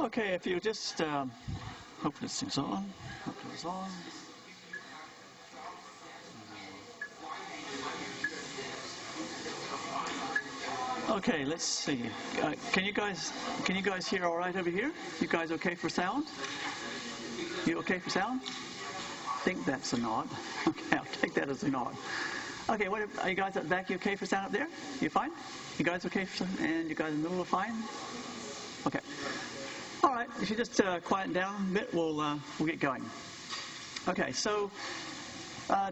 Okay, if you just, hopefully this thing's on. Hopefully it's on. Okay, let's see. Can you guys hear all right over here? You guys okay for sound? You okay for sound? I think that's a nod. Okay, I'll take that as a nod. Okay, are you guys at the back? You okay for sound up there? You fine? You guys okay for sound? And you guys in the middle are fine? Okay. All right. If you just quieten down a bit, we'll get going. Okay. So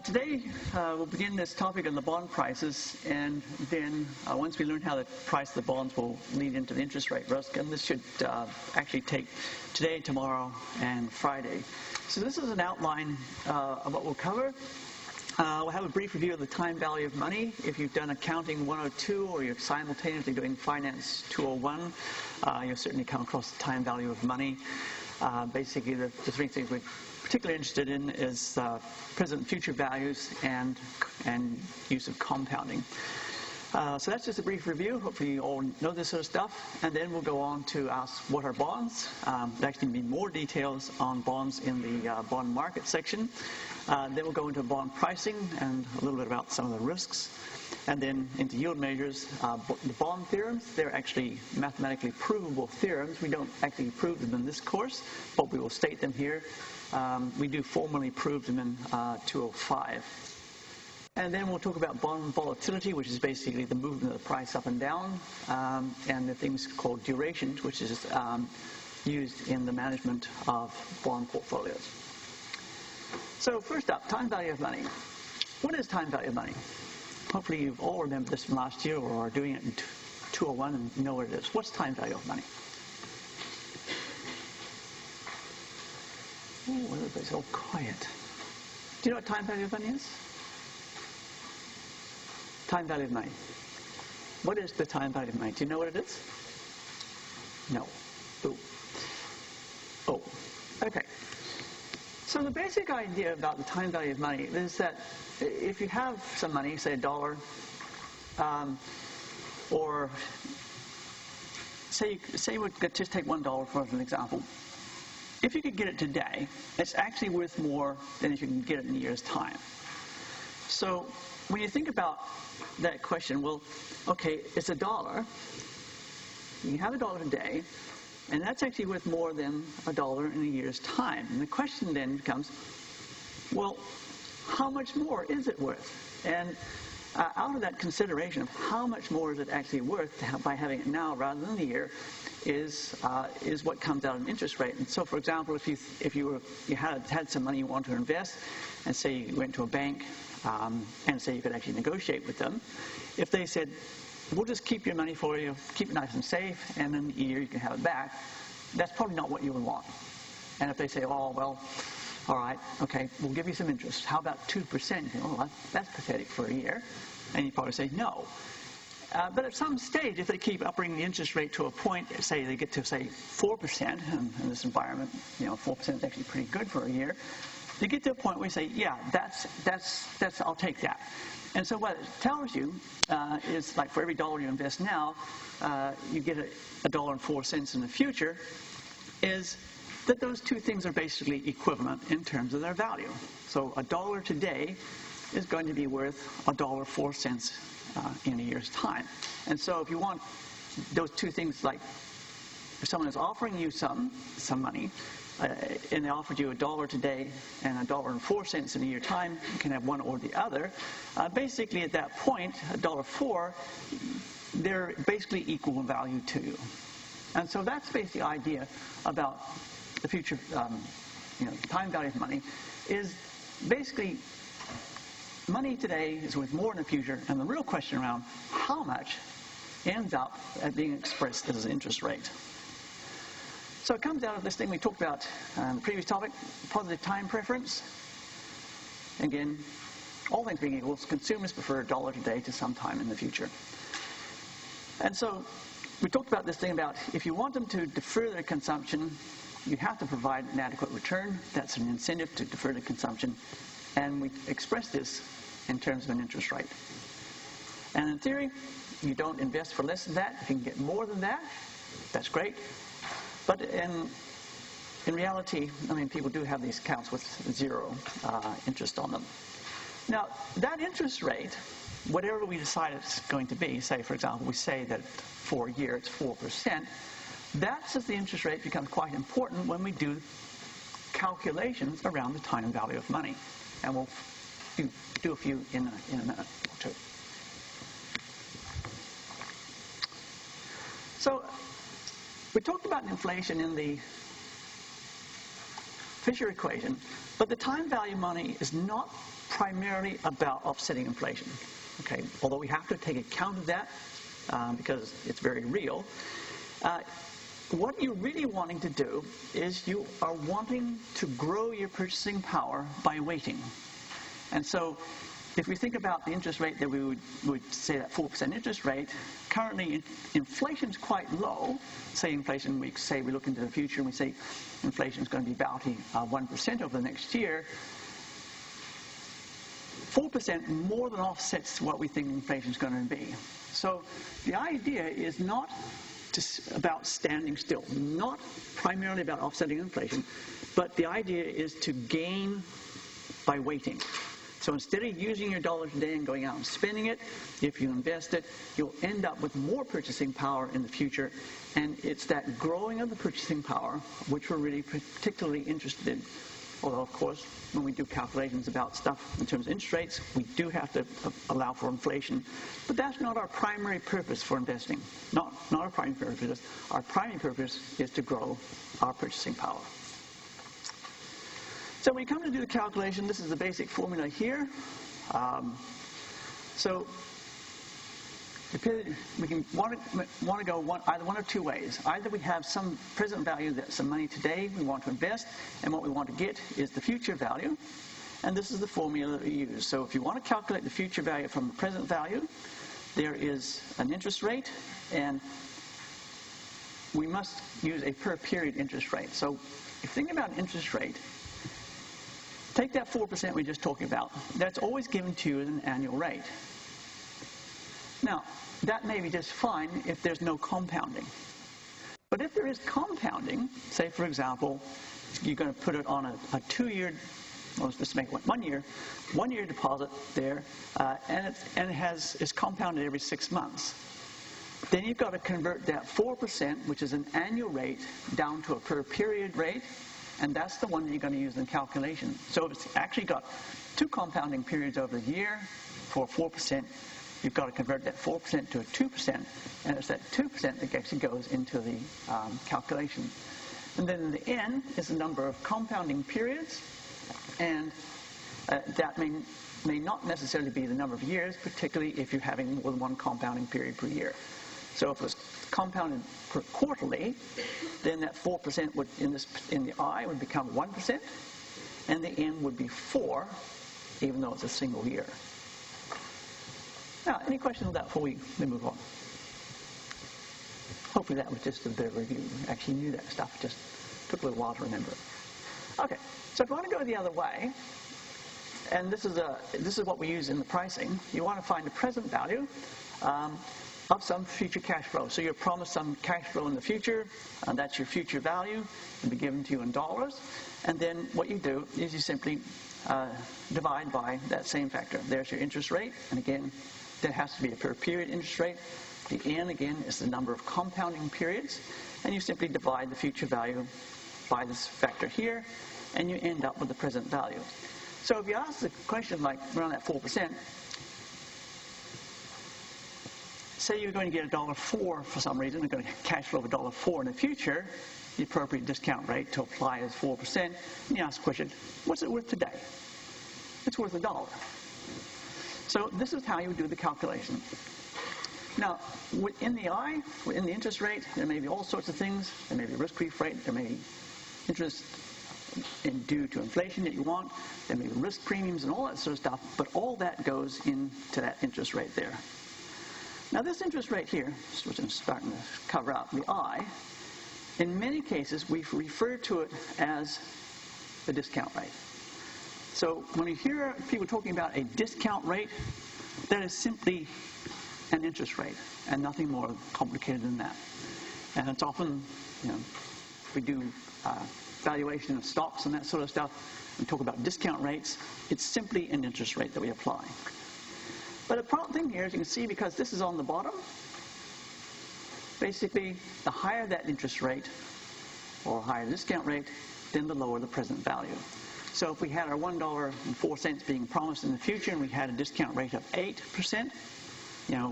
today we'll begin this topic on the bond prices, and then once we learn how to price the bonds, we'll lead into the interest rate risk. And this should actually take today, tomorrow, and Friday. So this is an outline of what we'll cover. We'll have a brief review of the time value of money. If you've done Accounting 102 or you're simultaneously doing Finance 201, you'll certainly come across the time value of money. Basically, the three things we're particularly interested in is present and future values and use of compounding. So that's just a brief review. Hopefully you all know this sort of stuff. And then we'll go on to ask what are bonds. There's actually be more details on bonds in the bond market section. Then we'll go into bond pricing and a little bit about some of the risks. And then into yield measures. The bond theorems, they're actually mathematically provable theorems. We don't actually prove them in this course, but we will state them here. We do formally prove them in 205. And then we'll talk about bond volatility, which is basically the movement of the price up and down, and the things called durations, which is used in the management of bond portfolios. So first up, time value of money. What is time value of money? Hopefully you've all remembered this from last year or are doing it in 201 and know what it is. What's time value of money? Oh, everybody's all quiet. Do you know what time value of money is? Time value of money. What is the time value of money? Do you know what it is? No. Ooh. Oh. Okay. So the basic idea about the time value of money is that if you have some money, say $1, or say we could just take $1 for an example. If you could get it today, it's actually worth more than if you can get it in a year's time. So when you think about that question, well, okay, it's $1. You have $1 today, and that's actually worth more than $1 in a year's time. And the question then becomes, well, how much more is it worth? And out of that consideration of how much more is it actually worth by having it now rather than a year is what comes out of an interest rate. And so, for example, if you had some money you want to invest, and say you went to a bank and say you could actually negotiate with them, if they said, we'll just keep your money for you, keep it nice and safe, and in a year you can have it back, that's probably not what you would want. And if they say, oh, well, all right, okay, we'll give you some interest. How about 2%? You think, oh, that's pathetic for a year. And you probably say no. But at some stage, if they keep upping the interest rate to a point, say they get to, say, 4% in this environment, 4% is actually pretty good for a year, they get to a point where you say, yeah, that's I'll take that. And so what it tells you is, like, for every $1 you invest now, you get $1.04 in the future, is that those two things are basically equivalent in terms of their value. So $1 today is going to be worth $1.04 in a year's time. And so if you want those two things, like if someone is offering you some money, and they offered you $1 today and $1.04 in a year's time, you can have one or the other. Basically, at that point, $1.04, they're basically equal in value to you. And so that's basically the idea about the future, time value of money, is basically money today is worth more in the future, and the real question around how much ends up at being expressed as an interest rate. So it comes out of this thing we talked about in the previous topic, positive time preference. Again, all things being equal, consumers prefer $1 today to some time in the future. And so we talked about this thing about if you want them to defer their consumption, you have to provide an adequate return. That's an incentive to defer the consumption. And we express this in terms of an interest rate. And in theory, you don't invest for less than that. If you can get more than that, that's great. But in reality, I mean, people do have these accounts with zero interest on them. Now, that interest rate, whatever we decide it's going to be, say, for example, we say that for a year it's 4%, that's as the interest rate becomes quite important when we do calculations around the time and value of money. And we'll do a few in a minute or two. So we talked about inflation in the Fisher equation, but the time value money is not primarily about offsetting inflation. Okay, although we have to take account of that because it's very real. What you're really wanting to do is you are wanting to grow your purchasing power by waiting. And so if we think about the interest rate that we would say that 4% interest rate, currently inflation is quite low. Say inflation, we look into the future and we say inflation is going to be about 1% over the next year. 4% more than offsets what we think inflation is going to be. So the idea is not just about standing still, not primarily about offsetting inflation, but the idea is to gain by waiting. So instead of using your dollar today and going out and spending it, if you invest it, you'll end up with more purchasing power in the future. And it's that growing of the purchasing power which we're really particularly interested in. Although, of course, when we do calculations about stuff in terms of interest rates, we do have to allow for inflation. But that's not our primary purpose for investing. Not our primary purpose. Our primary purpose is to grow our purchasing power. So when you come to do the calculation, this is the basic formula here. So we can want to go either one of two ways. Either we have some present value, that's some money today we want to invest, and what we want to get is the future value. And this is the formula that we use. So if you want to calculate the future value from the present value, there is an interest rate, and we must use a per period interest rate. So if you think about an interest rate, take that 4% we just talked about. That's always given to you as an annual rate. Now, that may be just fine if there's no compounding. But if there is compounding, say, for example, you're going to put it on a 2-year, well, let's just make it 1 year, 1 year deposit there, and it's compounded every 6 months. Then you've got to convert that 4%, which is an annual rate, down to a per period rate, and that's the one that you're going to use in calculation. So if it's actually got 2 compounding periods over the year for 4%, you've got to convert that 4% to a 2%, and it's that 2% that actually goes into the calculation. And then the N is the number of compounding periods, and that may not necessarily be the number of years, particularly if you're having more than one compounding period per year. So if it was compounded per quarterly, then that 4% would, in the I, would become 1%, and the N would be 4, even though it's a single year. Now, any questions on that before we move on? Hopefully that was just a bit of a review. You actually knew that stuff. It just took a little while to remember it. Okay, so if you want to go the other way, and this is what we use in the pricing, you want to find the present value of some future cash flow. So you're promised some cash flow in the future, and that's your future value. It'll be given to you in dollars. And then what you do is you simply divide by that same factor. There's your interest rate, and again, there has to be a per period interest rate. The N, again, is the number of compounding periods, and you simply divide the future value by this factor here, and you end up with the present value. So if you ask the question like around that 4%, say you're going to get $1.04 for some reason, you're going to cash flow of $1.04 in the future, the appropriate discount rate to apply is 4%, and you ask the question, what's it worth today? It's worth $1. So this is how you do the calculation. Now, in the interest rate, there may be all sorts of things. There may be risk-free rate. There may be interest due to inflation that you want. There may be risk premiums and all that sort of stuff. But all that goes into that interest rate there. Now, this interest rate here, which I'm starting to cover up, the I, in many cases, we refer to it as the discount rate. So when you hear people talking about a discount rate, that is simply an interest rate and nothing more complicated than that. And it's often, we do valuation of stocks and that sort of stuff, and talk about discount rates, it's simply an interest rate that we apply. But the problem thing here is you can see, because this is on the bottom, basically the higher that interest rate or higher discount rate, then the lower the present value. So if we had our $1.04 being promised in the future and we had a discount rate of 8%,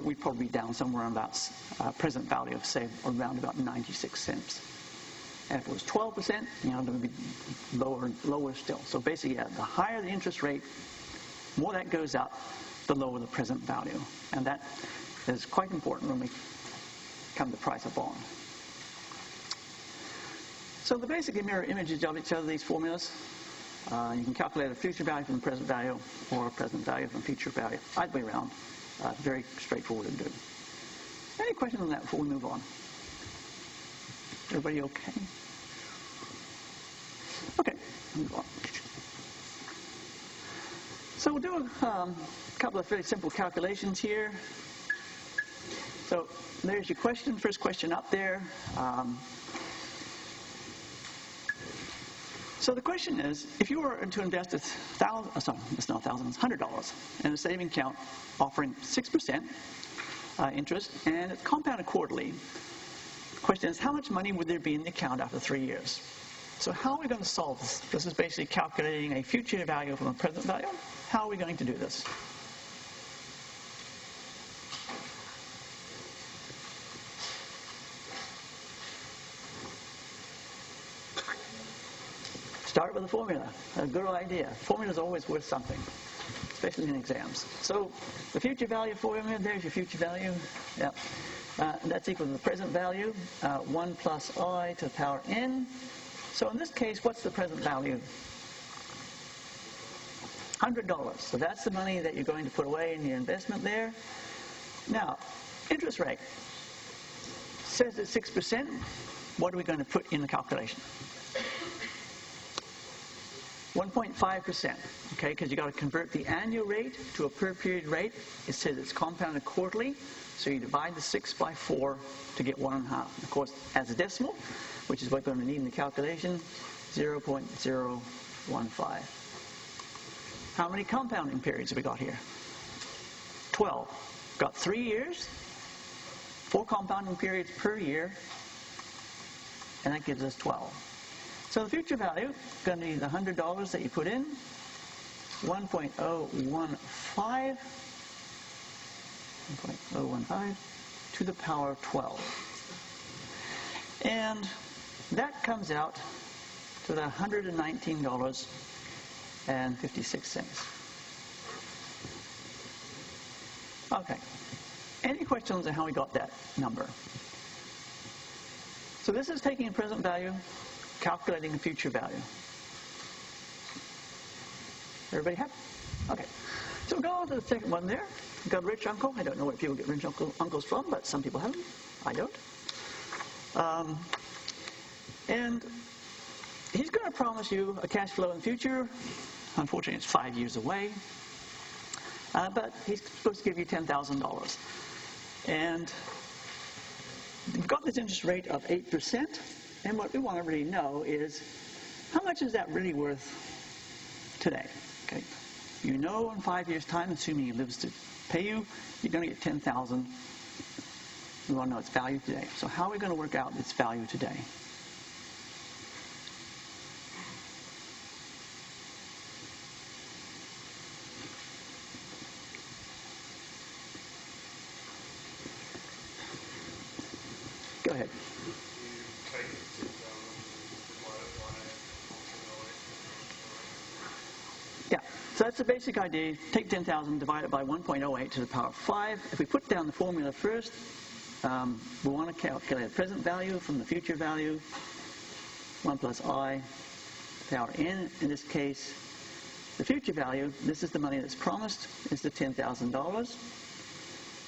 we'd probably be down somewhere on about present value of, say, around about 96 cents. And if it was 12%, it would be lower still. So basically, the higher the interest rate, the more that goes up, the lower the present value. And that is quite important when we come to price a bond. So the basic mirror images of each other, these formulas. You can calculate a future value from present value or a present value from future value. Either way around. Very straightforward to do. Any questions on that before we move on? Everybody okay? Okay, move on. So we'll do a couple of very simple calculations here. So there's your question, first question up there. So the question is, if you were to invest $100 in a saving account offering 6% interest and it's compounded quarterly, the question is, how much money would there be in the account after 3 years? So how are we going to solve this? This is basically calculating a future value from a present value. How are we going to do this? Start with a formula. A good idea. Formula is always worth something, especially in exams. So the future value formula, there's your future value. Yeah. That's equal to the present value, 1 plus I to the power n. So in this case, what's the present value? $100. So that's the money that you're going to put away in your investment there. Now, interest rate says it's 6%. What are we going to put in the calculation? 1.5%, okay, because you've got to convert the annual rate to a per period rate. It says it's compounded quarterly, so you divide the 6 by 4 to get 1.5. Of course, as a decimal, which is what we're going to need in the calculation, 0.015. How many compounding periods have we got here? 12. Got 3 years, 4 compounding periods per year, and that gives us 12. So the future value is going to be the $100 that you put in, 1.015 to the power of 12. And that comes out to the $119.56. Okay. Any questions on how we got that number? So this is taking a present value, calculating a future value. Everybody happy? Okay. So we'll go on to the second one there. We've got a rich uncle. I don't know where people get rich uncles from, but some people have them. I don't. And he's going to promise you a cash flow in the future. Unfortunately, it's 5 years away. But he's supposed to give you $10,000. And you've got this interest rate of 8%. And what we want to really know is, how much is that really worth today? Okay. You know in 5 years' time, assuming he lives to pay you, you're going to get $10,000. We want to know its value today. So how are we going to work out its value today? Go ahead. Yeah, so that's the basic idea. Take 10,000, divide it by 1.08 to the power of 5. If we put down the formula first, we want to calculate the present value from the future value, 1 plus I, power n. In this case, the future value, this is the money that's promised, is the $10,000.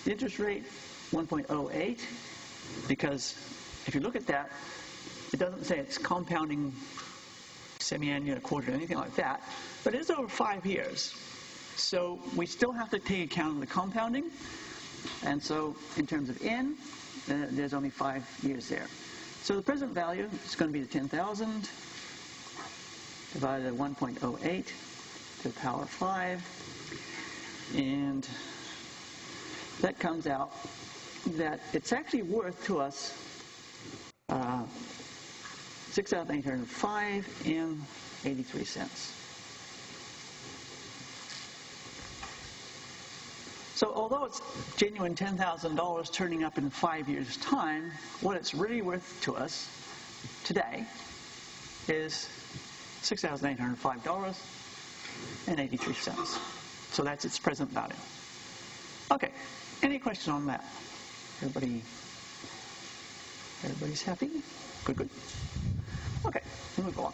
The interest rate, 1.08, because if you look at that, it doesn't say it's compounding semi-annual, quarterly, anything like that, but it's over 5 years. So we still have to take account of the compounding, and so in terms of n, there's only 5 years there. so the present value is going to be the 10,000 divided by 1.08 to the power 5. And that comes out that it's actually worth to us 6,805 and 83 cents. So although it's genuine $10,000 turning up in 5 years' time, what it's really worth to us today is $6,805 and 83 cents. So that's its present value. Okay, any question on that? Everybody's happy? Good, good. Okay, we'll move on.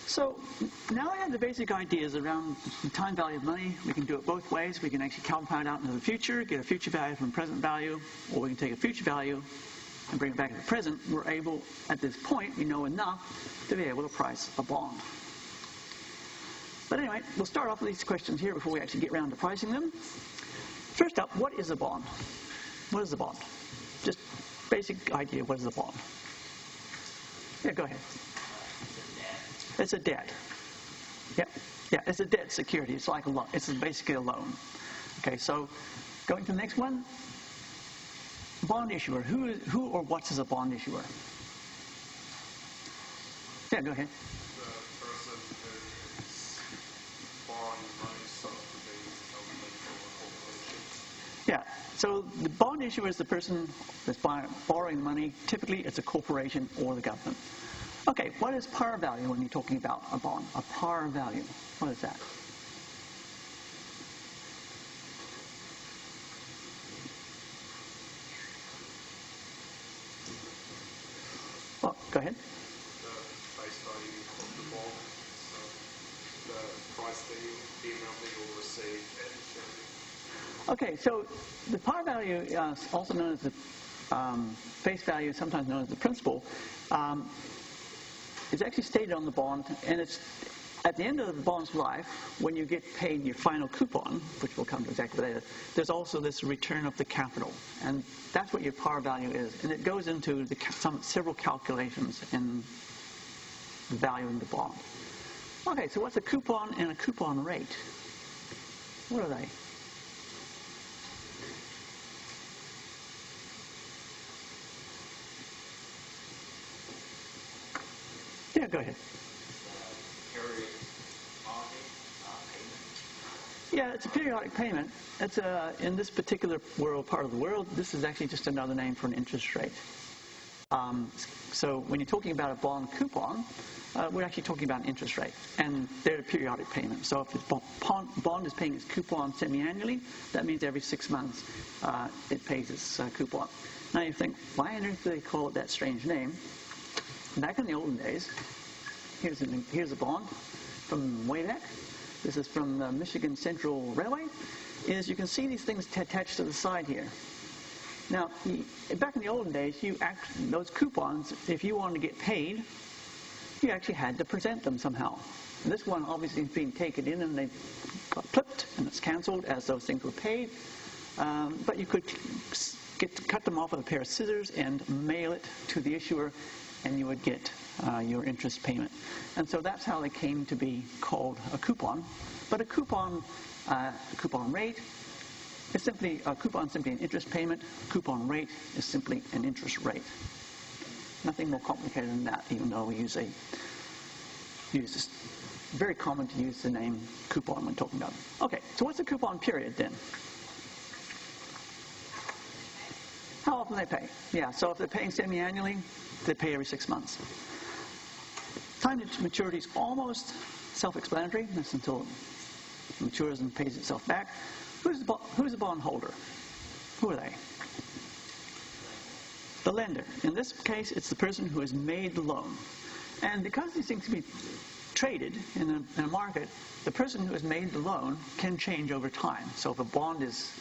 So now I have the basic ideas around the time value of money. We can do it both ways. We can actually compound out into the future, get a future value from present value, or we can take a future value and bring it back to the present. We're able, at this point, we know enough to be able to price a bond. But anyway, we'll start off with these questions here before we actually get around to pricing them. First up, what is a bond? What is a bond? Just basic idea, what is a bond? Yeah, go ahead. It's a debt. Yeah, it's a debt security. It's like a loan. It's basically a loan. Okay, so going to the next one. Bond issuer. Who or what is a bond issuer? Yeah, go ahead. The person who is borrowing money from the government or corporation. Yeah, so the bond issuer is the person that's borrowing money. Typically, it's a corporation or the government. Okay, what is par value when you're talking about a bond? A par value. What is that? Well, go ahead. The face value of the bond, so the price that the amount that you'll receive at maturity. Okay, so the par value, also known as the face value, sometimes known as the principal, is actually stated on the bond, and it's at the end of the bond's life, when you get paid your final coupon, which we'll come to exactly later, there's also this return of the capital, and that's what your par value is, and it goes into several calculations in valuing the bond. Okay, so what's a coupon and a coupon rate? What are they? Yeah, go ahead. Periodic payment. Yeah, it's a periodic payment. It's in this particular part of the world, this is actually just another name for an interest rate. So when you're talking about a bond coupon, we're actually talking about an interest rate, and they're a periodic payment. So if the bond is paying its coupon semi-annually, that means every 6 months it pays its coupon. Now you think, why on earth do they call it that strange name? Back in the olden days, here's a bond from way back. This is from the Michigan Central Railway. Is you can see these things attached to the side here. Now, back in the olden days, those coupons, if you wanted to get paid, you actually had to present them somehow. And this one obviously is being taken in and they got clipped and it's canceled as those things were paid. But you could cut them off with a pair of scissors and mail it to the issuer, and you would get your interest payment. And so that's how they came to be called a coupon. But a coupon rate is simply, a coupon is simply an interest payment. Coupon rate is simply an interest rate. Nothing more complicated than that, even though we use this. Very common to use the name coupon when talking about it. Okay, so what's the coupon period then? How often they pay? Yeah, so if they're paying semi-annually, they pay every 6 months. Time to maturity is almost self-explanatory. That's until it matures and pays itself back. Who's the bond holder? Who are they? The lender. In this case, it's the person who has made the loan. And because these things can be traded in a market, the person who has made the loan can change over time. So if a bond is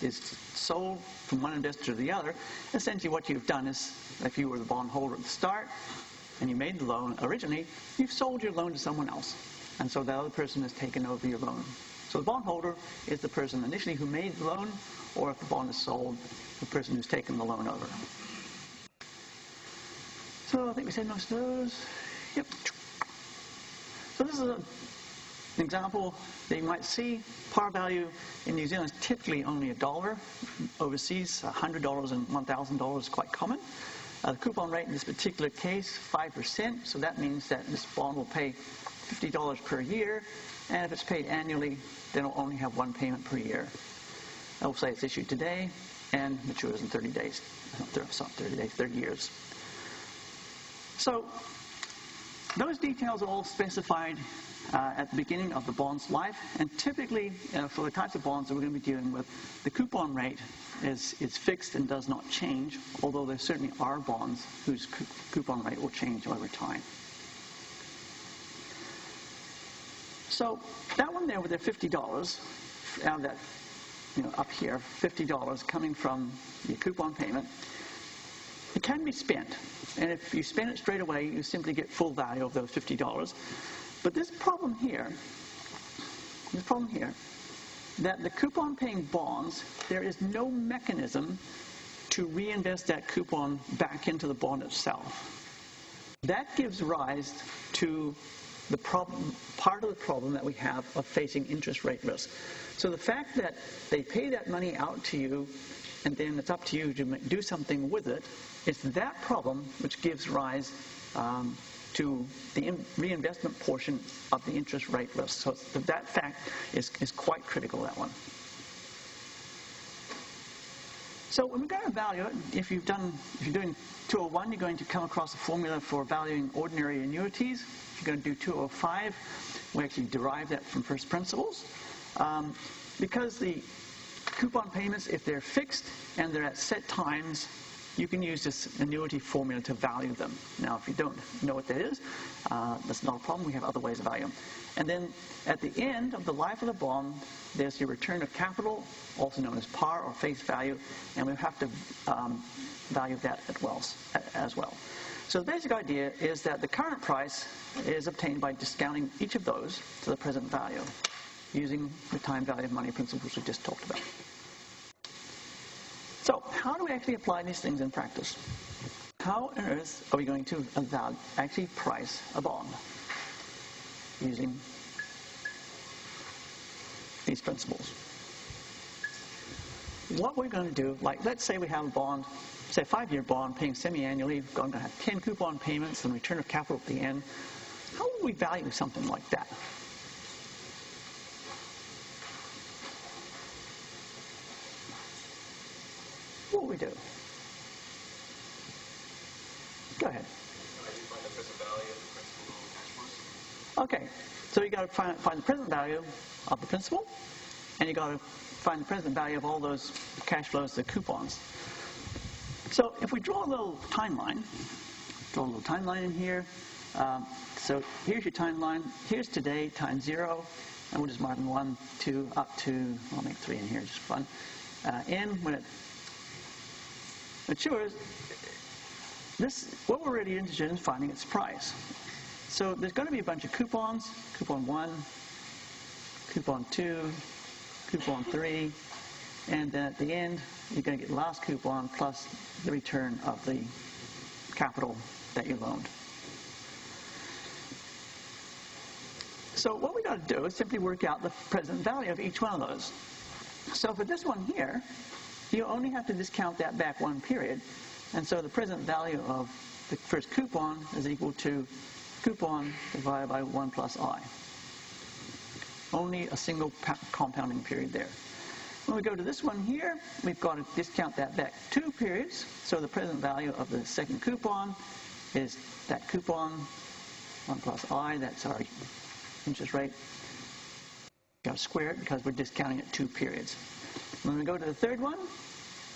sold from one investor to the other, essentially what you've done is, if you were the bond holder at the start and you made the loan originally, you've sold your loan to someone else. And so that other person has taken over your loan. So the bondholder is the person initially who made the loan, or if the bond is sold, the person who's taken the loan over. So I think we said most of those. Yep. So this is an example that you might see. Par value in New Zealand is typically only $1. Overseas, $100 and $1,000 is quite common. The coupon rate in this particular case, 5%. So that means that this bond will pay $50 per year. And if it's paid annually, then it'll only have one payment per year. I will say it's issued today and matures in 30 days. Not 30 days, 30 years. So those details are all specified at the beginning of the bond's life. And typically, for the types of bonds that we're going to be dealing with, the coupon rate is fixed and does not change, although there certainly are bonds whose coupon rate will change over time. So that one there with their $50, out of that, up here, $50 coming from your coupon payment, it can be spent. And if you spend it straight away, you simply get full value of those $50. But this problem here, that the coupon-paying bonds, there is no mechanism to reinvest that coupon back into the bond itself. That gives rise to the problem, part of the problem that we have of facing interest rate risk. So the fact that they pay that money out to you, and then it's up to you to do something with it, it's that problem which gives rise to the reinvestment portion of the interest rate risk. So that fact is quite critical, that one. So when we're going to value it, if you're doing 201, you're going to come across a formula for valuing ordinary annuities. If you're going to do 205, we actually derive that from first principles. Because the coupon payments, if they're fixed and they're at set times, you can use this annuity formula to value them. Now, if you don't know what that is, that's not a problem. We have other ways of valuing them. And then at the end of the life of the bond, there's your return of capital, also known as par or face value, and we have to value that as well. So the basic idea is that the current price is obtained by discounting each of those to the present value using the time value of money principles we just talked about. So how do we actually apply these things in practice? How on earth are we going to actually price a bond using these principles? What we're going to do, like let's say we have a bond, say a 5-year bond paying semi-annually, we're going to have 10 coupon payments and return of capital at the end. How would we value something like that? What would we do? Go ahead. Find the present value of the principal cash flows. Okay, so you got to find the present value of the principal, and you got to find the present value of all those cash flows, the coupons. So if we draw a little timeline in here. So here's your timeline. Here's today times 0, and we'll just mark 1, 2, up to, I'll make 3 in here just for fun. N, when it matures, what we're really interested in is finding its price. So there's going to be a bunch of coupons, coupon 1, coupon 2, coupon 3, and then at the end, you're going to get the last coupon plus the return of the capital that you loaned. So what we got to do is simply work out the present value of each one of those. So for this one here, you only have to discount that back one period. And so the present value of the first coupon is equal to coupon divided by 1 plus I. Only a single compounding period there. When we go to this one here, we've got to discount that back 2 periods. So the present value of the second coupon is that coupon, 1 plus I, that's our interest rate. We've got to square it because we're discounting it 2 periods. When we go to the third one,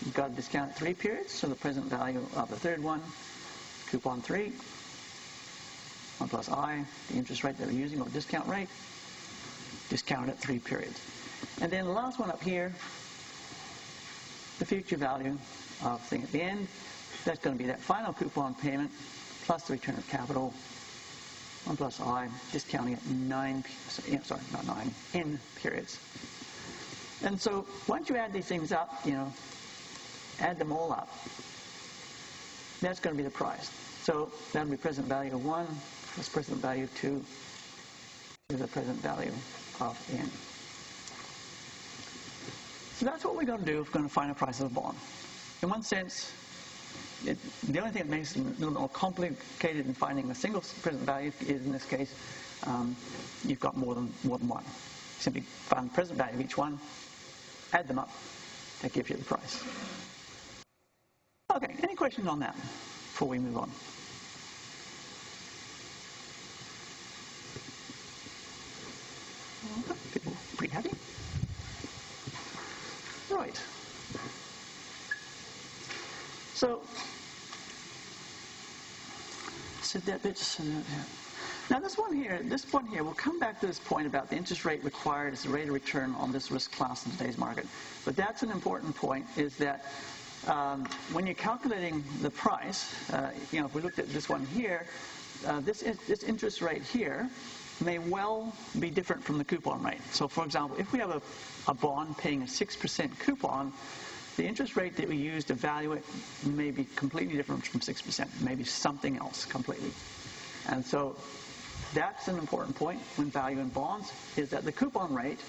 we've got to discount it 3 periods. So the present value of the third one, coupon 3, 1 plus I, the interest rate that we're using, or discount rate, discount it 3 periods. And then the last one up here, the future value of the thing at the end, that's going to be that final coupon payment plus the return of capital 1 plus I, discounting at n periods. And so once you add these things up, add them all up, that's going to be the price. So that'll be present value of 1 plus present value of 2 is the present value of n. So that's what we're going to do if we're going to find the price of a bond. In one sense, the only thing that makes it a little more complicated in finding a single present value is, in this case, you've got more than one. Simply find the present value of each one, add them up, that gives you the price. Okay, any questions on that before we move on? People pretty happy? Right. So that bit. Now this one here, we'll come back to this point about the interest rate required as the rate of return on this risk class in today's market. But that's an important point, is that when you're calculating the price, if we looked at this one here, this interest rate here may well be different from the coupon rate. So for example, if we have a bond paying a 6% coupon, the interest rate that we use to value it may be completely different from 6%, maybe something else completely. And so that's an important point when valuing bonds, is that the coupon rate,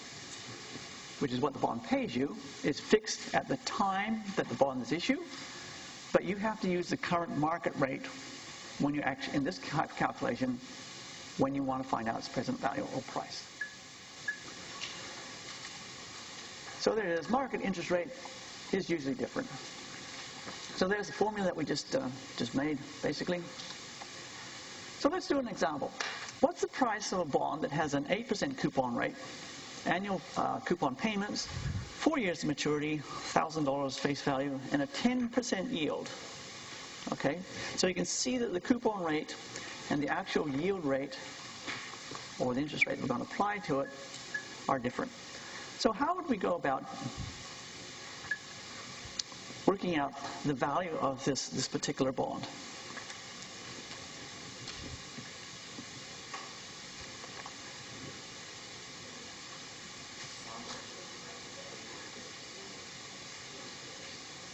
which is what the bond pays you, is fixed at the time that the bond is issued, but you have to use the current market rate when you actually, in this type of calculation, when you want to find out its present value or price. So there it is. Market interest rate is usually different. So there's the formula that we just made, basically. So let's do an example. What's the price of a bond that has an 8% coupon rate, annual coupon payments, 4 years to maturity, $1,000 face value, and a 10% yield? Okay, so you can see that the coupon rate and the actual yield rate, or the interest rate we're going to apply to it, are different. So how would we go about working out the value of this particular bond?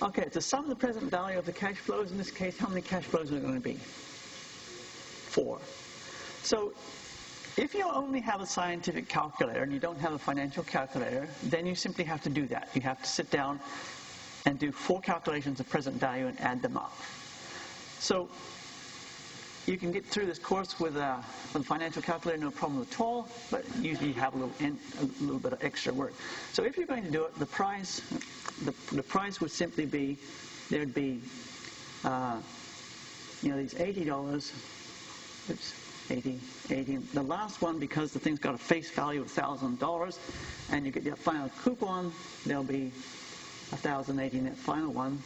Okay, to sum the present value of the cash flows, in this case, how many cash flows are going to be? 4. So if you only have a scientific calculator and you don't have a financial calculator, then you simply have to do that. You have to sit down and do 4 calculations of present value and add them up. So you can get through this course with a financial calculator, no problem at all, but usually you have a little bit of extra work. So if you're going to do it, the price would simply be, there'd be these $80, oops, 80. The last one, because the thing's got a face value of $1,000, and you get your final coupon, there'll be 1,080 in that final one.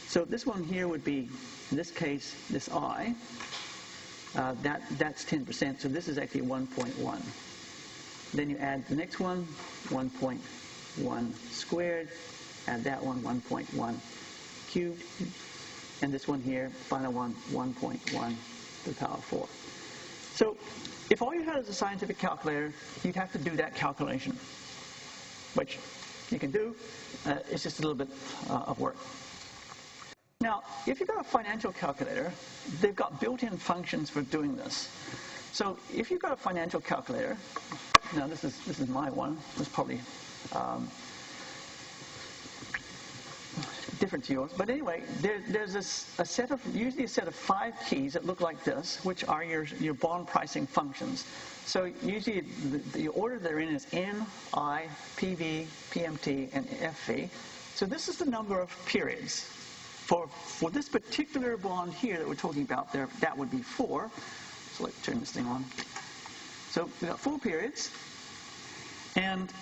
So this one here would be, in this case, this I. That's 10%, so this is actually 1.1. Then you add the next one, 1.1 squared, add that one, 1.1 cubed, and this one here, final one, 1.1 to the power 4. So if all you had is a scientific calculator, you'd have to do that calculation, which you can do. It's just a little bit of work. Now, if you've got a financial calculator, they've got built-in functions for doing this. So if you've got a financial calculator, now this is my one. It's probably different to yours. But anyway, there's usually a set of 5 keys that look like this, which are your bond pricing functions. So usually the order they're in is N, I, PV, PMT, and FV. So this is the number of periods. For this particular bond here that we're talking about, that would be 4. So let's turn this thing on. So we've got 4 periods. And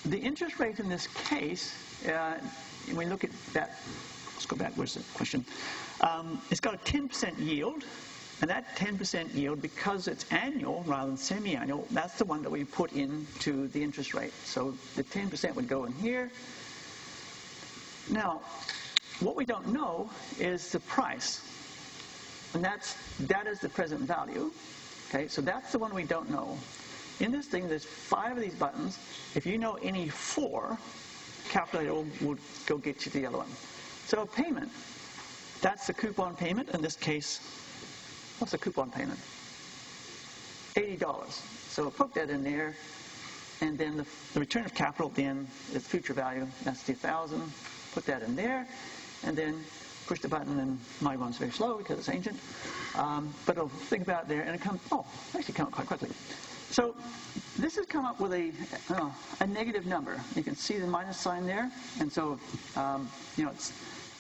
the interest rate in this case, when we look at that, let's go back, where's the question? It's got a 10% yield. And that 10% yield, because it's annual rather than semi-annual, that's the one that we put into the interest rate. So the 10% would go in here. Now, what we don't know is the price, and that is the present value. Okay, so that's the one we don't know. In this thing, there's 5 of these buttons. If you know any 4, calculator will go get you the other one. So a payment, that's the coupon payment. In this case, what's the coupon payment? $80. So put that in there, and then the return of capital then is future value. That's the 1,000. Put that in there, and then push the button, and my one's very slow because it's ancient. But it'll think about it there, and it comes. Oh, actually, come up quite quickly. So this has come up with a negative number. You can see the minus sign there, and so it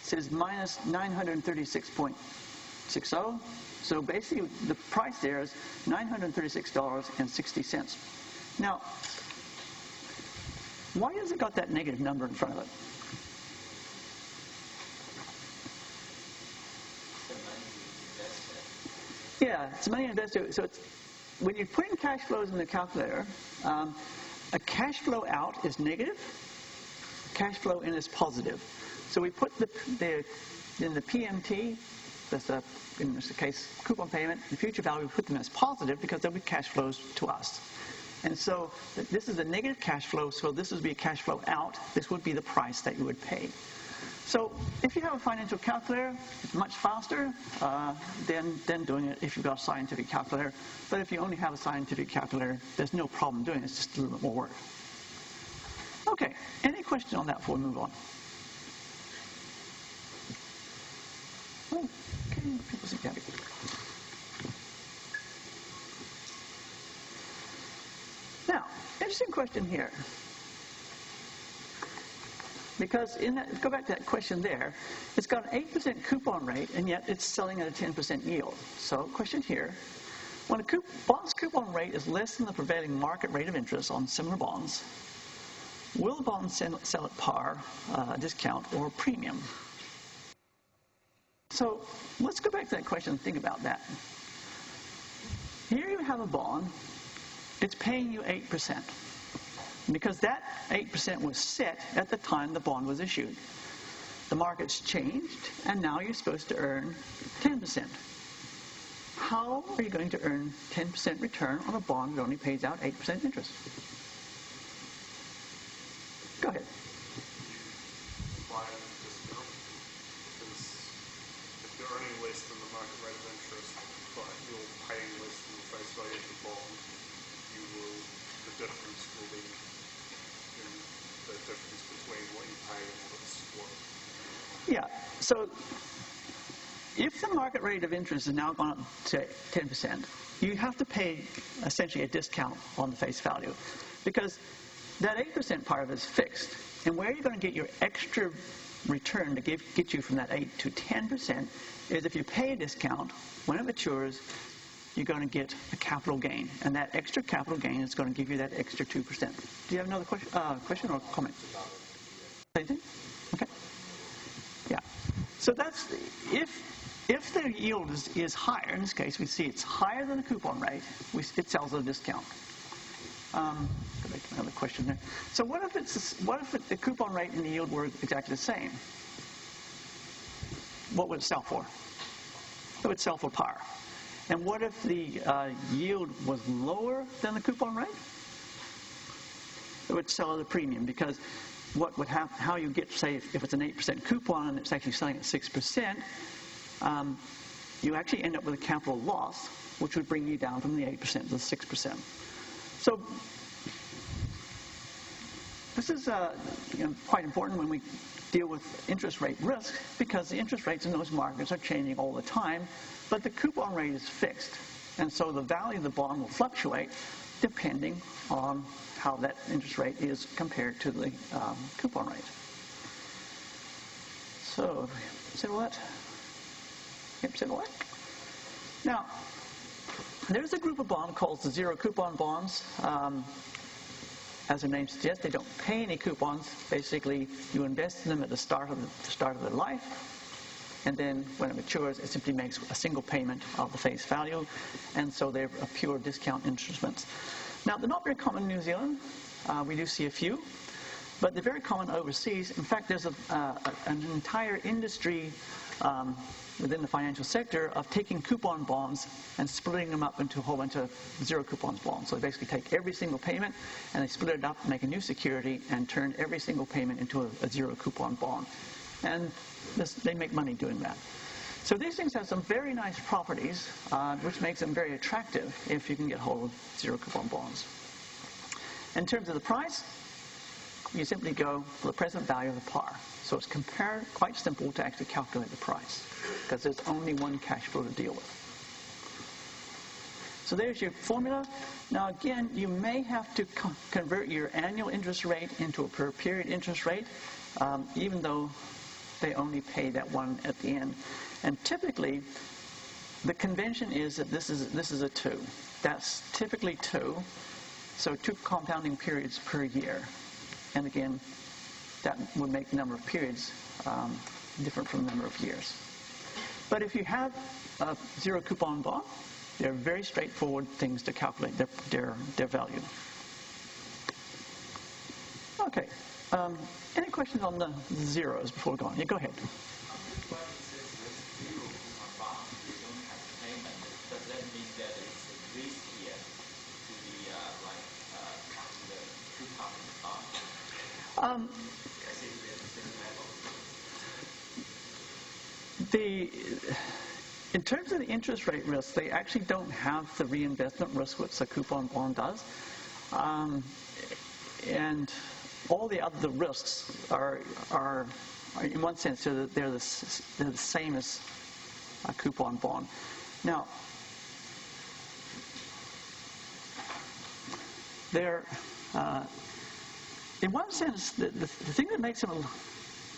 says minus 936.60. So basically, the price there is $936.60. Now, why has it got that negative number in front of it? Yeah, it's money invested. So it's, when you put in cash flows in the calculator, a cash flow out is negative, cash flow in is positive. So we put in the PMT, that's in this case coupon payment, the future value, we put them as positive because they'll be cash flows to us. And so this is a negative cash flow, so this would be a cash flow out. This would be the price that you would pay. So if you have a financial calculator, it's much faster than doing it if you've got a scientific calculator. But if you only have a scientific calculator, there's no problem doing it. It's just a little bit more work. Okay, any question on that before we move on? Okay, people seem happy. Now, interesting question here. Because go back to that question there, it's got an 8% coupon rate, and yet it's selling at a 10% yield. So question here, when a bond's coupon rate is less than the prevailing market rate of interest on similar bonds, will the bond sell at par, discount, or premium? So let's go back to that question and think about that. Here you have a bond. It's paying you 8%. Because that 8% was set at the time the bond was issued. The market's changed, and now you're supposed to earn 10%. How are you going to earn 10% return on a bond that only pays out 8% interest? Go ahead. Buy at a discount, because if you're earning less than the market rate of interest, but you're paying less than the face value of the bond, the difference will be the difference between what you pay and what it's worth. Yeah, so if the market rate of interest has now gone up to 10%, you have to pay essentially a discount on the face value, because that 8% part of it is fixed. And where you're going to get your extra return to get you from that 8 to 10% is if you pay a discount, when it matures, you're going to get a capital gain. And that extra capital gain is going to give you that extra 2%. Do you have another question or comment? Same thing? Okay. Yeah. So that's, if the yield is higher, in this case, we see it's higher than the coupon rate, it sells at a discount. Go back to another question there. So what if the coupon rate and the yield were exactly the same? What would it sell for? It would sell for par. And what if the yield was lower than the coupon rate? It would sell at a premium, because what would happen, how you get, say, if it's an 8% coupon and it's actually selling at 6%, you actually end up with a capital loss, which would bring you down from the 8% to the 6%. So this is quite important when we deal with interest rate risk, because the interest rates in those markets are changing all the time, but the coupon rate is fixed. And so the value of the bond will fluctuate depending on how that interest rate is compared to the coupon rate. So, say what? Yep, say what? Now, there's a group of bonds called the zero coupon bonds. As the name suggests, they don't pay any coupons. Basically, you invest in them at the start of their life, and then when it matures, it simply makes a single payment of the face value, and so they're a pure discount instruments. Now, they're not very common in New Zealand. We do see a few, but they're very common overseas. In fact, there's an entire industry within the financial sector of taking coupon bonds and splitting them up into a whole bunch of zero coupon bonds. So they basically take every single payment and they split it up, make a new security, and turn every single payment into a zero coupon bond. And they make money doing that. So these things have some very nice properties, which makes them very attractive if you can get hold of zero coupon bonds. In terms of the price, you simply go for the present value of the par. So it's quite simple to actually calculate the price because there's only one cash flow to deal with. So there's your formula. Now again, you may have to convert your annual interest rate into a per period interest rate, even though they only pay that one at the end. And typically, the convention is that this is a 2. That's typically 2. So 2 compounding periods per year. And again, that would make the number of periods different from the number of years. But if you have a zero coupon bond, they're very straightforward things to calculate their value. Okay. Any questions on the zeros before we go on? Yeah, go ahead. In terms of the interest rate risk, they actually don't have the reinvestment risk which the coupon bond does. And all the other risks are in one sense, they're the same as a coupon bond. Now, they're in one sense, the thing that makes them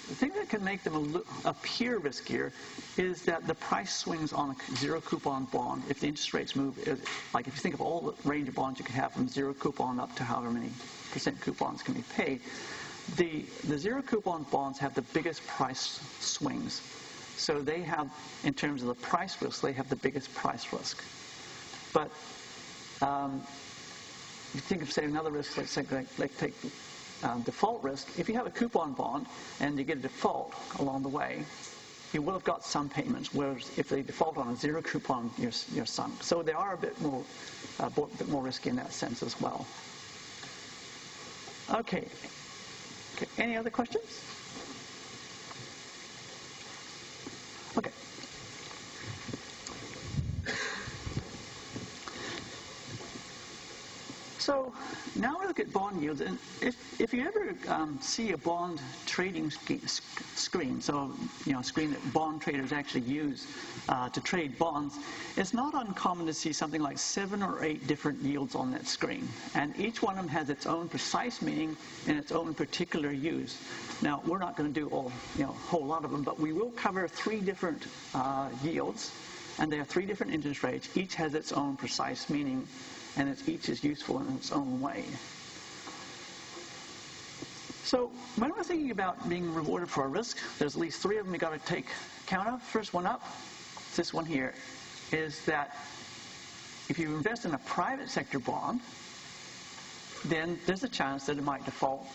the thing that can make them appear riskier is that the price swings on a zero coupon bond. If the interest rates move, like if you think of all the range of bonds you can have from zero coupon up to however many % coupons can be paid, the zero coupon bonds have the biggest price swings. So they have, in terms of the price risk, they have the biggest price risk. But you think of, say, another risk, let's take default risk. If you have a coupon bond and you get a default along the way, you will have got some payments, whereas if they default on a zero coupon, you're sunk. So they are a bit more risky in that sense as well. Okay. Any other questions? Okay. So now we look at bond yields, and if you ever see a bond trading screen, so a screen that bond traders actually use to trade bonds, it's not uncommon to see something like 7 or 8 different yields on that screen, and each one of them has its own precise meaning and its own particular use. Now we're not going to do a whole lot of them, but we will cover 3 different yields, and they have 3 different interest rates. Each has its own precise meaning, and each is useful in its own way. So when we're thinking about being rewarded for a risk, there's at least 3 of them you've got to take account of. First one up, this one here, is that if you invest in a private sector bond, then there's a chance that it might default,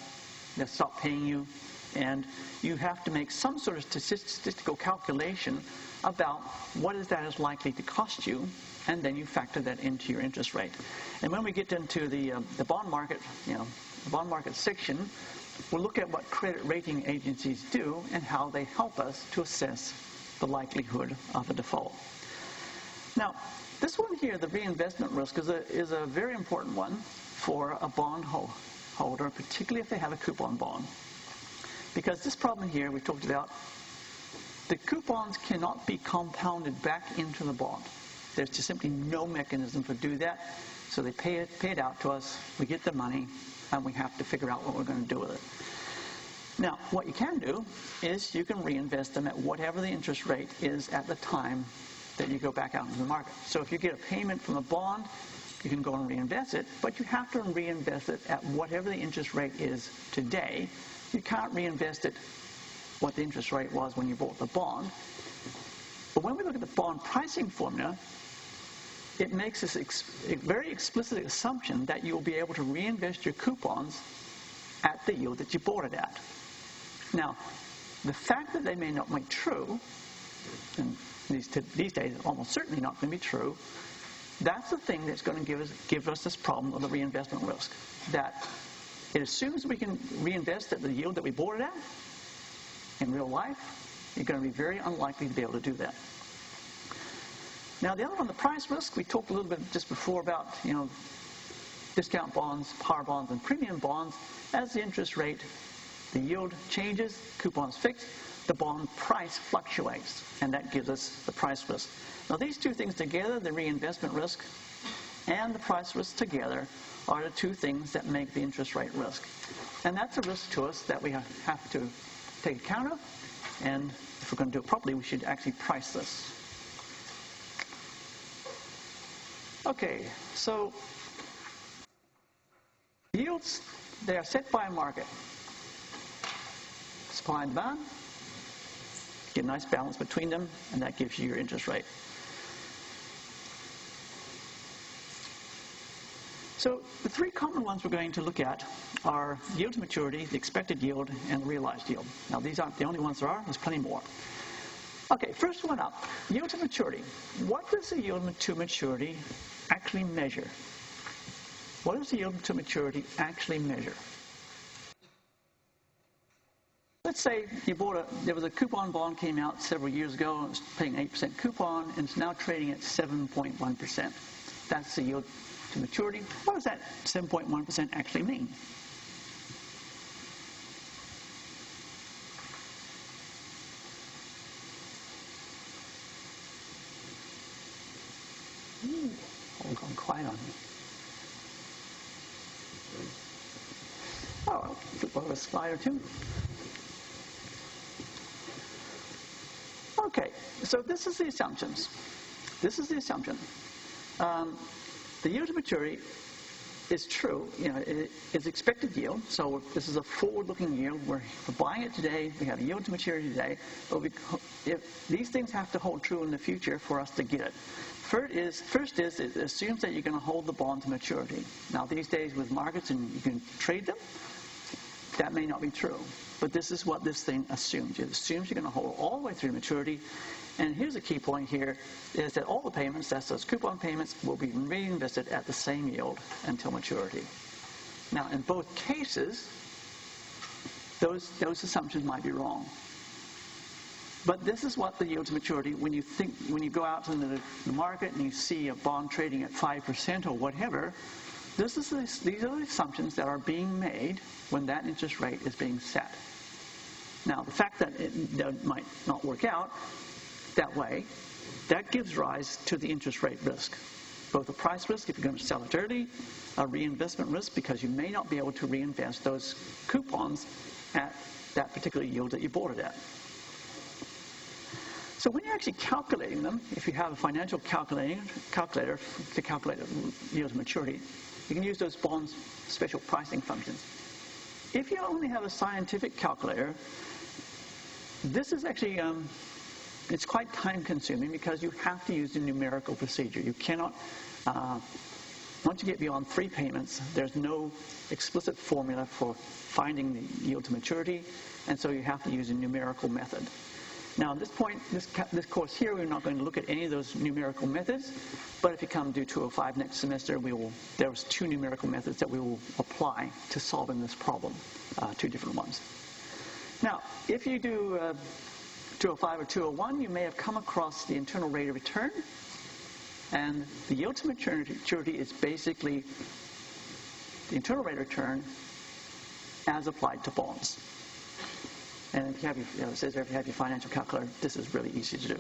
they'll stop paying you, and you have to make some sort of statistical calculation about what that is likely to cost you, and then you factor that into your interest rate. And when we get into the bond market, the bond market section, we'll look at what credit rating agencies do and how they help us to assess the likelihood of a default. Now, this one here, the reinvestment risk, is a very important one for a bond holder, particularly if they have a coupon bond. Because this problem here we talked about, the coupons cannot be compounded back into the bond. There's just simply no mechanism to do that. So they pay it out to us, we get the money, and we have to figure out what we're going to do with it. Now, what you can do is you can reinvest them at whatever the interest rate is at the time that you go back out into the market. So if you get a payment from a bond, you can go and reinvest it, but you have to reinvest it at whatever the interest rate is today. You can't reinvest it what the interest rate was when you bought the bond. But when we look at the bond pricing formula, it makes this very explicit assumption that you will be able to reinvest your coupons at the yield that you bought it at. Now, the fact that they may not be true and these days it's almost certainly not going to be true, that's the thing that's going to give us this problem of the reinvestment risk. That it assumes we can reinvest at the yield that we bought it at. In real life, you're going to be very unlikely to be able to do that. Now, the other one, the price risk, we talked a little bit just before about, discount bonds, par bonds, and premium bonds. As the interest rate, the yield changes, coupons fixed, the bond price fluctuates, and that gives us the price risk. Now, these two things together, the reinvestment risk and the price risk together, are the two things that make the interest rate risk. And that's a risk to us that we have to take account of, and if we're going to do it properly, we should actually price this. Okay, so yields, they are set by a market. Supply and demand, get a nice balance between them, and that gives you your interest rate. So the three common ones we're going to look at are yield to maturity, the expected yield, and the realized yield. Now, these aren't the only ones there are. There's plenty more. Okay, first one up, yield to maturity. What does the yield to maturity actually measure? What does the yield to maturity actually measure? Let's say you there was a coupon bond came out several years ago, and it was paying 8% coupon, and it's now trading at 7.1%. That's the yield to maturity. What does that 7.1% actually mean? All gone quiet on me. Oh, I'll flip over a slide or two. Okay, so this is the assumptions. This is the assumption. The yield to maturity is true. It's expected yield. So this is a forward-looking yield. We're buying it today. We have a yield to maturity today. But if these things have to hold true in the future for us to get it. First is it assumes that you're going to hold the bond to maturity. Now, these days with markets and you can trade them, that may not be true. But this is what this thing assumes. It assumes you're going to hold all the way through maturity. And here's a key point here, is that all the payments, that's those coupon payments, will be reinvested at the same yield until maturity. Now, in both cases, those assumptions might be wrong. But this is what the yield to maturity, when you go out to the market and you see a bond trading at 5% or whatever, these are the assumptions that are being made when that interest rate is being set. Now, the fact that it might not work out that way, that gives rise to the interest rate risk. Both a price risk if you're going to sell it early, a reinvestment risk because you may not be able to reinvest those coupons at that particular yield that you bought it at. So when you're actually calculating them, if you have a financial calculator to calculate the yield to maturity, you can use those bonds special pricing functions. If you only have a scientific calculator, this is actually it's quite time-consuming because you have to use the numerical procedure. You cannot, once you get beyond 3 payments, there's no explicit formula for finding the yield to maturity, and so you have to use a numerical method. Now, at this point, this course here, we're not going to look at any of those numerical methods, but if you come to 205 next semester, there's 2 numerical methods that we will apply to solving this problem, 2 different ones. Now, if you do 205 or 201, you may have come across the internal rate of return, and the yield to maturity is basically the internal rate of return as applied to bonds. And if you have it says there, if you have your financial calculator, this is really easy to do.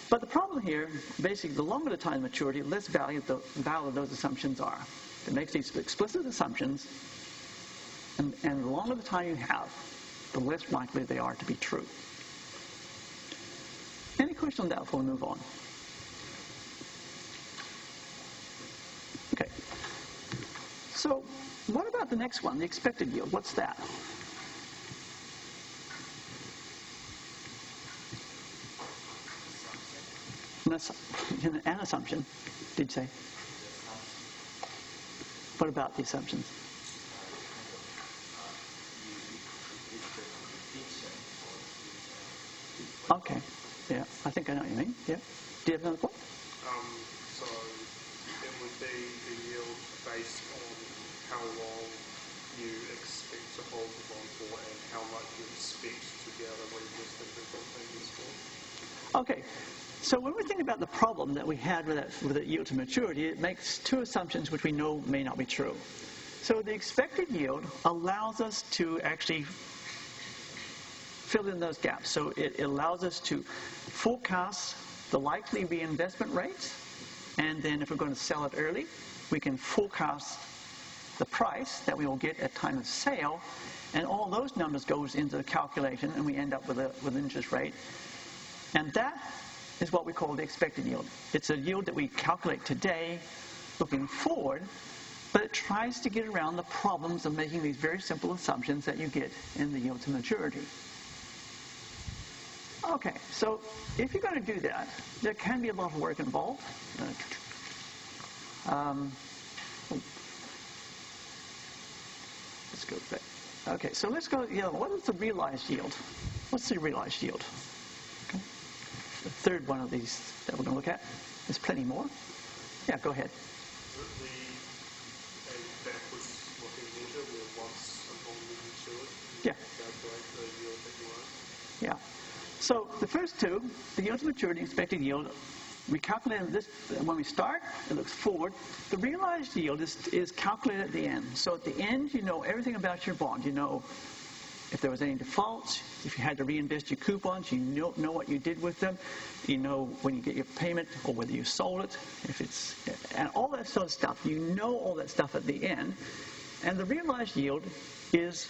But the problem here, basically, the longer the time maturity, the less valid those assumptions are. It makes these explicit assumptions, and the longer the time you have, the less likely they are to be true. Any question on that before we move on? Okay. So what about the next one, the expected yield? What's that? An assumption, did you say? What about the assumptions? Okay. I know what you mean. Yeah. Do you have another point? So it would be the yield based on how long you expect to hold the bond for and how much you expect to be able to reinvest into the bond payments for. Okay. So when we think about the problem that we had with that yield to maturity, it makes two assumptions which we know may not be true. So the expected yield allows us to actually fill in those gaps. So it allows us to forecast the likely reinvestment rates, and then if we're going to sell it early, we can forecast the price that we will get at time of sale, and all those numbers goes into the calculation, and we end up with an interest rate. And that is what we call the expected yield. It's a yield that we calculate today, looking forward, but it tries to get around the problems of making these very simple assumptions that you get in the yield to maturity. Okay, so if you're going to do that, there can be a lot of work involved. Let's go back. Okay, so let's go, what is the realized yield? What's the realized yield? Okay. The third one of these that we're going to look at. There's plenty more. Yeah, go ahead. A backwards looking measure where once a bond is matured, Yeah. calculate the yield that you want. Yeah. So the first two, the yield to maturity, expected yield, we calculate this when we start. It looks forward. The realized yield is calculated at the end. So at the end, you know everything about your bond. You know if there was any defaults, if you had to reinvest your coupons, you know what you did with them. You know when you get your payment or whether you sold it, and all that sort of stuff. You know all that stuff at the end. And the realized yield is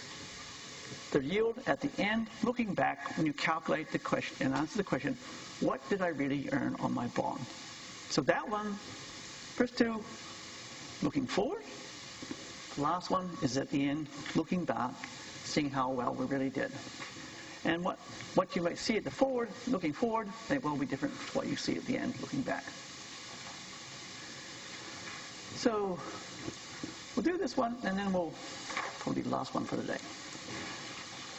the yield at the end, looking back when you calculate the question and answer the question, what did I really earn on my bond? So that one, first two, looking forward. The last one is at the end, looking back, seeing how well we really did. And what you might see at the forward, looking forward, may well be different from what you see at the end, looking back. So we'll do this one, and then we'll probably be the last one for the day.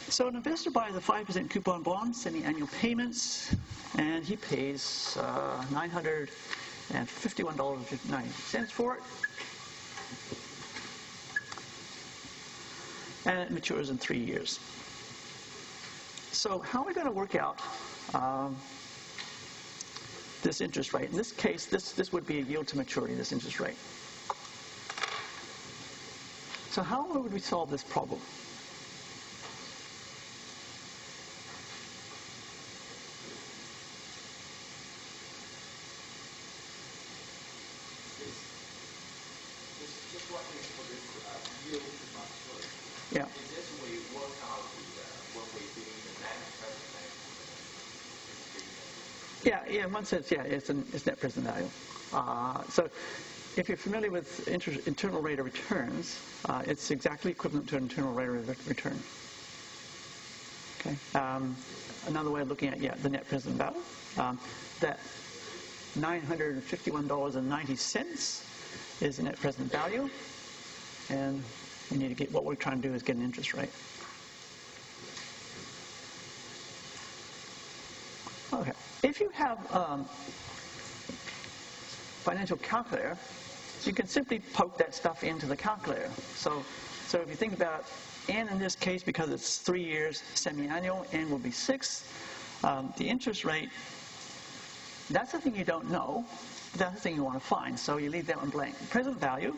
So an investor buys a 5% coupon bond, semi-annual payments, and he pays $951.59 for it. And it matures in 3 years. So how are we going to work out this interest rate? In this case, this would be a yield to maturity, this interest rate. So how would we solve this problem? Just what is for this yield to maturity? Yeah. Is this we work out when we're doing the net present value? Yeah, in one sense, yeah, it's net present value. So if you're familiar with internal rate of returns, it's exactly equivalent to an internal rate of return. Okay. Another way of looking at the net present value, that $951.90 is the net present value, and we need to get, what we're trying to do is get an interest rate. Okay, if you have financial calculator, you can simply poke that stuff into the calculator. So if you think about N in this case, because it's 3 years semi-annual, N will be 6. The interest rate, that's the thing you don't know. That's the thing you want to find, so you leave that one blank. Present value,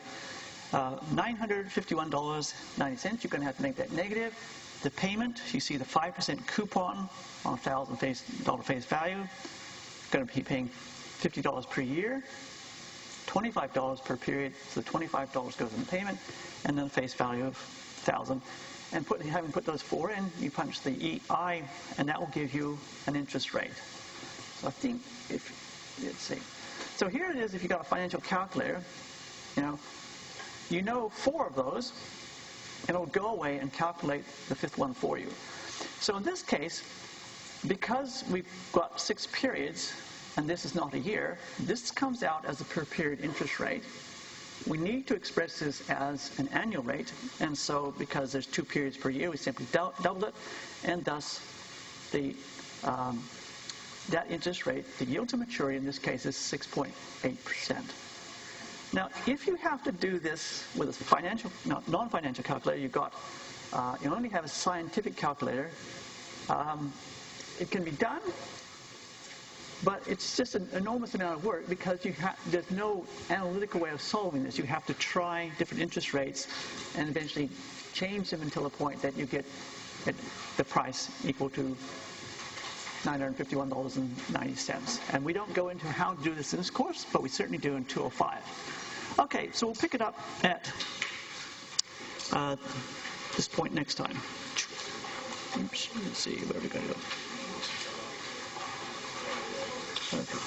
$951.90. You're going to have to make that negative. The payment, you see the 5% coupon on $1,000 face value. Going to be paying $50 per year, $25 per period, so $25 goes in the payment, and then the face value of $1,000. And having put those four in, you punch the EI, and that will give you an interest rate. So I think let's see. So here it is. If you got a financial calculator, you know 4 of those, and it'll go away and calculate the 5th one for you. So in this case, because we've got 6 periods, and this is not a year, this comes out as a per period interest rate. We need to express this as an annual rate, and so because there's 2 periods per year, we simply double it, and thus the that interest rate, the yield to maturity in this case is 6.8%. Now, if you have to do this with a non-financial calculator, you only have a scientific calculator. It can be done, but it's just an enormous amount of work because there's no analytical way of solving this. You have to try different interest rates and eventually change them until a point that you get the price equal to $951.90. And we don't go into how to do this in this course, but we certainly do in 205. Okay, so we'll pick it up at this point next time. Oops, let's see, where are we going to go? Okay.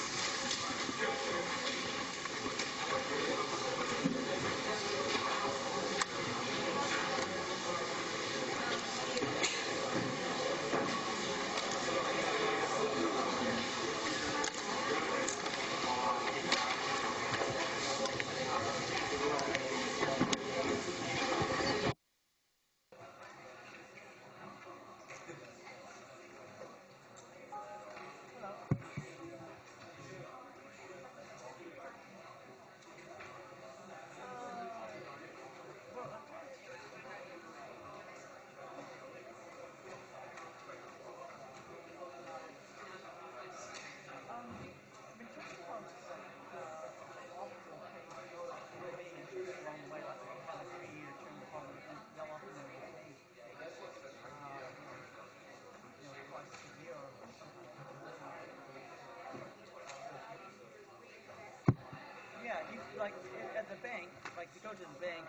Yeah, like at the bank, like you go to the bank,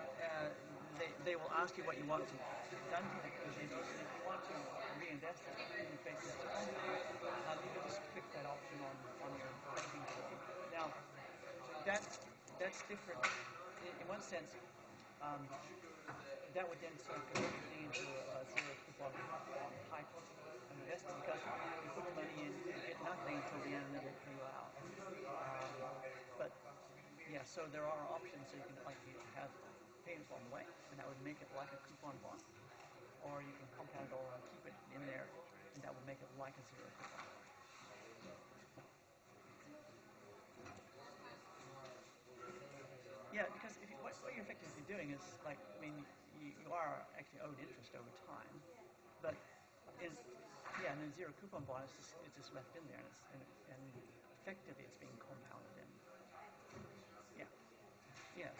they will ask you what you want done to it. If you want to reinvest it in the face of you can just click that option on your banking form. Now, that's different. In one sense, that would then sort of lead into a zero coupon type of investment because you put the money in, you get nothing until the end, and then they pay you out. But yeah, so there are options. So you can you have payments along the way, and that would make it like a coupon bond, or you can compound it all and keep it in there, and that would make it like a zero coupon. Yeah, because what you're effectively doing is you are actually owed interest over time, but in a zero coupon bond it's just left in there, and effectively it's being compounded in. Yeah, yeah.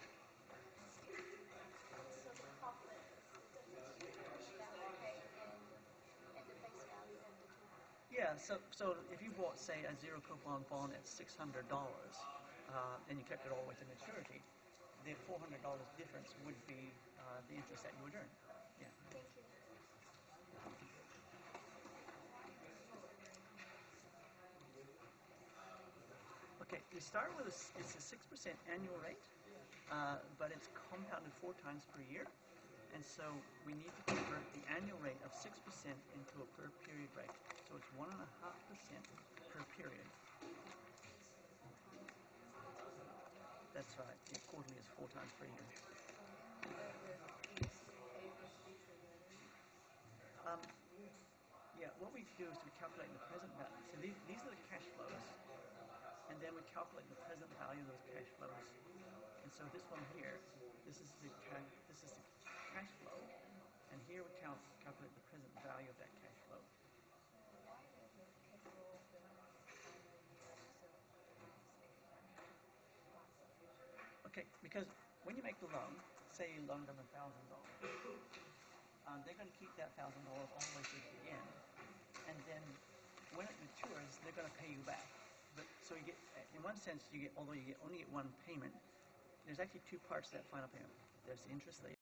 So the profit doesn't change that will pay at the face value of the tool. Yeah, so if you bought, say, a zero coupon bond at $600, and you kept it all the way to maturity, the $400 difference would be the interest that you would earn. Yeah. Thank you. Okay, we start with it's a 6% annual rate, but it's compounded 4 times per year, and so we need to convert the annual rate of 6% into a per period rate. So it's 1.5% per period. That's right. The quarterly is 4 times per year. Yeah, what we do is we calculate the present value. So these are the cash flows, and then we calculate the present value of those cash flows. And so this one here, this is the cash flow, and here we calculate the present value of that cash flow. Okay, because when you make the loan, say you loan them $1,000, they're going to keep that $1,000 all the way to the end, and then when it matures, they're going to pay you back. But so you get, in one sense, although you only get one payment, there's actually 2 parts to that final payment. There's the interest they